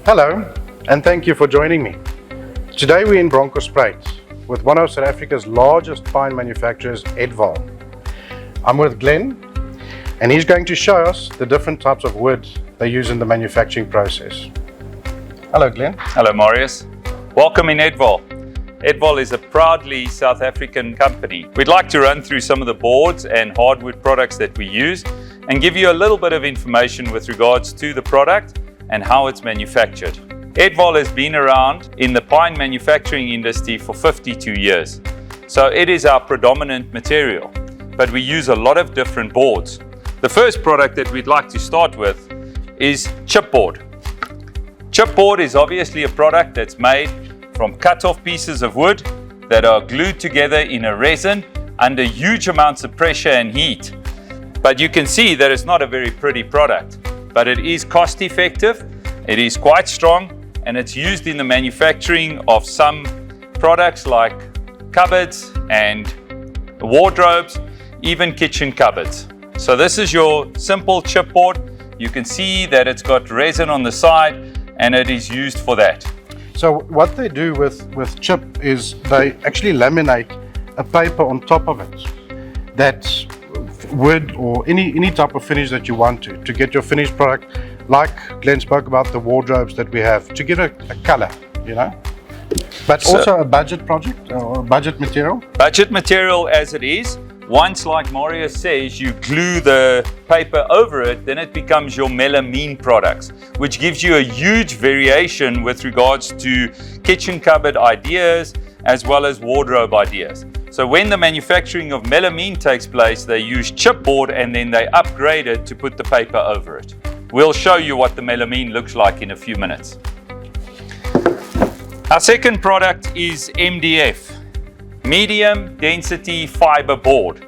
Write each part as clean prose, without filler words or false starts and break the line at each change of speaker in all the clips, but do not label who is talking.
Hello, and thank you for joining me. Today we're in Bronkhorstspruit with one of South Africa's largest pine manufacturers, Etvaal. I'm with Glenn, and he's going to show us the different types of wood they use in the manufacturing process. Hello, Glenn.
Hello, Marius. Welcome in Etvaal. Etvaal is a proudly South African company. We'd like to run through some of the boards and hardwood products that we use and give you a little bit of information with regards to the product and how it's manufactured. Etvaal has been around in the pine manufacturing industry for 52 years. So it is our predominant material, but we use a lot of different boards. The first product that we'd like to start with is chipboard. Chipboard is obviously a product that's made from cut-off pieces of wood that are glued together in a resin under huge amounts of pressure and heat. But you can see that it's not a very pretty product, but it is cost effective, it is quite strong, and it's used in the manufacturing of some products like cupboards and wardrobes, even kitchen cupboards. So this is your simple chipboard. You can see that it's got resin on the side and it is used for that.
So what they do with chip is they actually laminate a paper on top of it that wood or any type of finish that you want to get your finished product, like Glenn spoke about the wardrobes that we have, to give it a color, you know. But also a budget project or budget material?
Budget material as it is. Once, like Marius says, you glue the paper over it, then it becomes your melamine products, which gives you a huge variation with regards to kitchen cupboard ideas as well as wardrobe ideas. So when the manufacturing of melamine takes place, they use chipboard and then they upgrade it to put the paper over it. We'll show you what the melamine looks like in a few minutes. Our second product is MDF, medium density fiber board.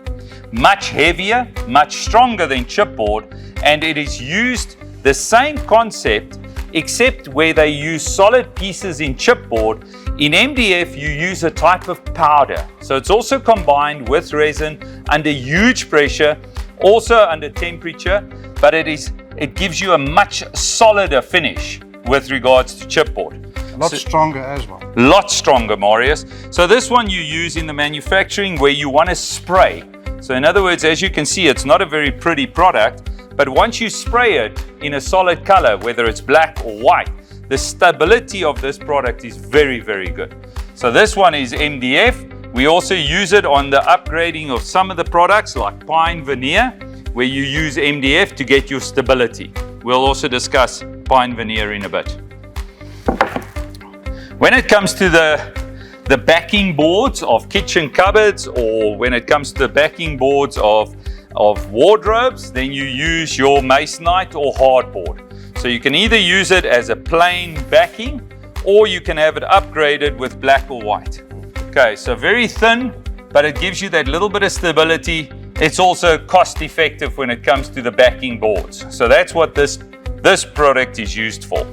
Much heavier, much stronger than chipboard, and it is used the same concept except where they use solid pieces in chipboard. In MDF you use a type of powder, so it's also combined with resin under huge pressure, also under temperature, but it gives you a much solider finish with regards to chipboard.
A lot stronger as well.
Lot stronger, Marius. So this one you use in the manufacturing where you want to spray. So in other words, as you can see, it's not a very pretty product, but once you spray it in a solid color, whether it's black or white, the stability of this product is very, very good. So this one is MDF. We also use it on the upgrading of some of the products like pine veneer, where you use MDF to get your stability. We'll also discuss pine veneer in a bit. When it comes to the backing boards of kitchen cupboards, or when it comes to the backing boards of wardrobes, then you use your Masonite or hardboard. So you can either use it as a plain backing, or you can have it upgraded with black or white. Okay, so very thin, but it gives you that little bit of stability. It's also cost effective when it comes to the backing boards. So that's what this product is used for.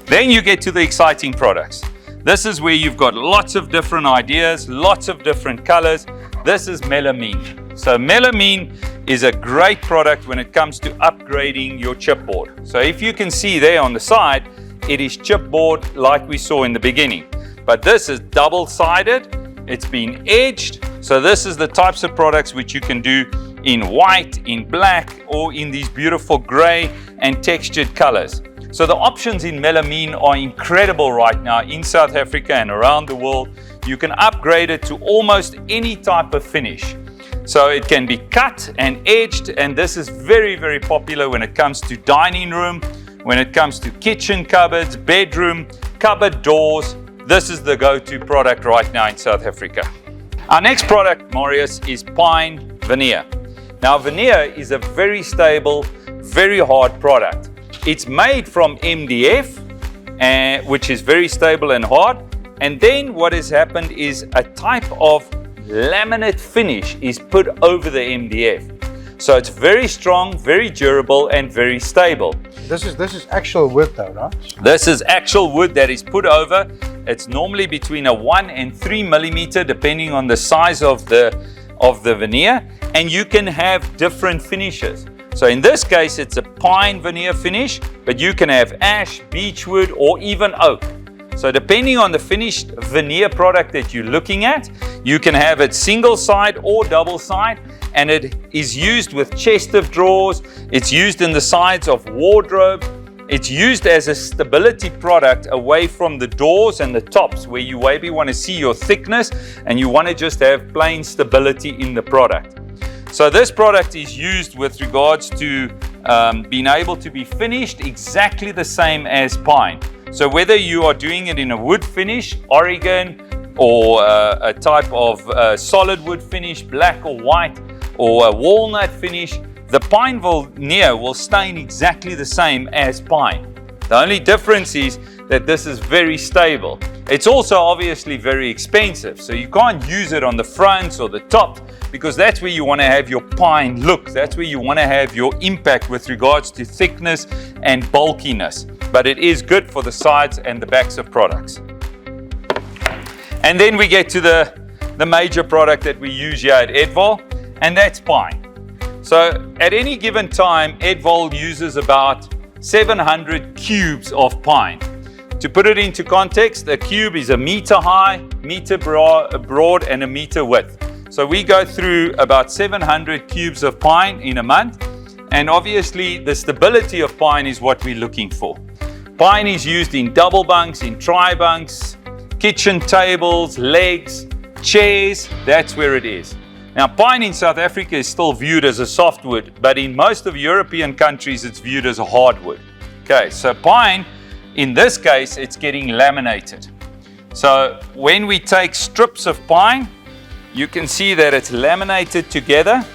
Then you get to the exciting products. This is where you've got lots of different ideas, lots of different colors. This is melamine. So melamine is a great product when it comes to upgrading your chipboard. So if you can see there on the side, it is chipboard like we saw in the beginning. But this is double-sided, it's been edged. So this is the types of products which you can do in white, in black, or in these beautiful gray and textured colors. So the options in melamine are incredible right now in South Africa and around the world. You can upgrade it to almost any type of finish. So it can be cut and edged, and this is very, very popular when it comes to dining room, when it comes to kitchen cupboards, bedroom, cupboard doors. This is the go-to product right now in South Africa. Our next product, Marius, is pine veneer. Now veneer is a very stable, very hard product. It's made from MDF, which is very stable and hard. And then what has happened is a type of laminate finish is put over the MDF. So it's very strong, very durable, and very stable.
This is actual wood though, right?
This is actual wood that is put over. It's normally between a 1 and 3 millimeter, depending on the size of the veneer. And you can have different finishes. So in this case, it's a pine veneer finish, but you can have ash, beechwood, or even oak. So depending on the finished veneer product that you're looking at, you can have it single side or double side, and it is used with chest of drawers. It's used in the sides of wardrobe. It's used as a stability product away from the doors and the tops where you maybe want to see your thickness and you want to just have plain stability in the product. So this product is used with regards to being able to be finished exactly the same as pine. So whether you are doing it in a wood finish, Oregon, or a type of solid wood finish, black or white, or a walnut finish, the pine veneer will stain exactly the same as pine. The only difference is that this is very stable. It's also obviously very expensive, so you can't use it on the fronts or the top, because that's where you want to have your pine look. That's where you want to have your impact with regards to thickness and bulkiness. But it is good for the sides and the backs of products. And then we get to the major product that we use here at Etvaal, and that's pine. So at any given time, Etvaal uses about 700 cubes of pine. To put it into context, a cube is a meter high, meter broad, and a meter width. So we go through about 700 cubes of pine in a month, and obviously the stability of pine is what we're looking for. Pine is used in double bunks, in tri-bunks, kitchen tables, legs, chairs. That's where it is. Now, pine in South Africa is still viewed as a softwood, but in most of European countries it's viewed as a hardwood. Okay, so pine, in this case, it's getting laminated. So when we take strips of pine, you can see that it's laminated together,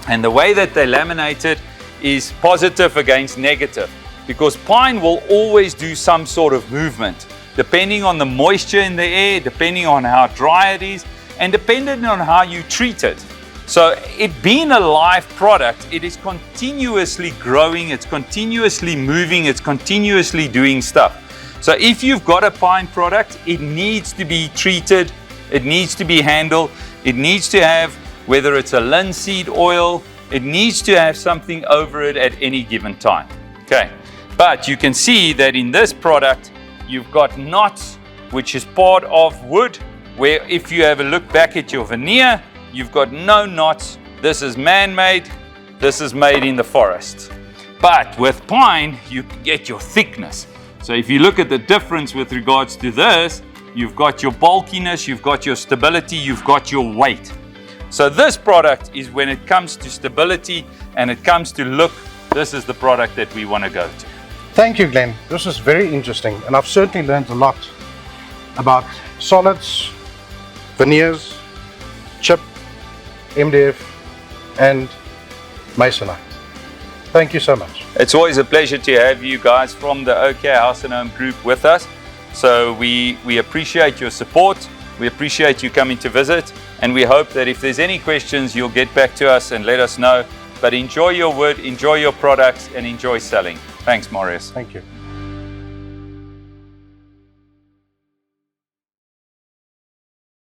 and the way that they laminate it is positive against negative, because pine will always do some sort of movement, depending on the moisture in the air, depending on how dry it is, and depending on how you treat it. So it being a live product, it is continuously growing, it's continuously moving, it's continuously doing stuff. So if you've got a pine product, it needs to be treated, it needs to be handled, it needs to have, whether it's a linseed oil, it needs to have something over it at any given time. Okay, but you can see that in this product, you've got knots, which is part of wood, where if you have a look back at your veneer, you've got no knots. This is man-made, this is made in the forest. But with pine, you get your thickness. So if you look at the difference with regards to this, you've got your bulkiness, you've got your stability, you've got your weight. So this product is, when it comes to stability and it comes to look, this is the product that we want to go to.
Thank you, Glenn. This is very interesting, and I've certainly learned a lot about solids, veneers, chip, MDF, and Masonite. Thank you so much.
It's always a pleasure to have you guys from the OK House and Home Group with us. So we appreciate your support. We appreciate you coming to visit, and we hope that if there's any questions, you'll get back to us and let us know. But enjoy your wood, enjoy your products, and enjoy selling. Thanks, Marius.
Thank you.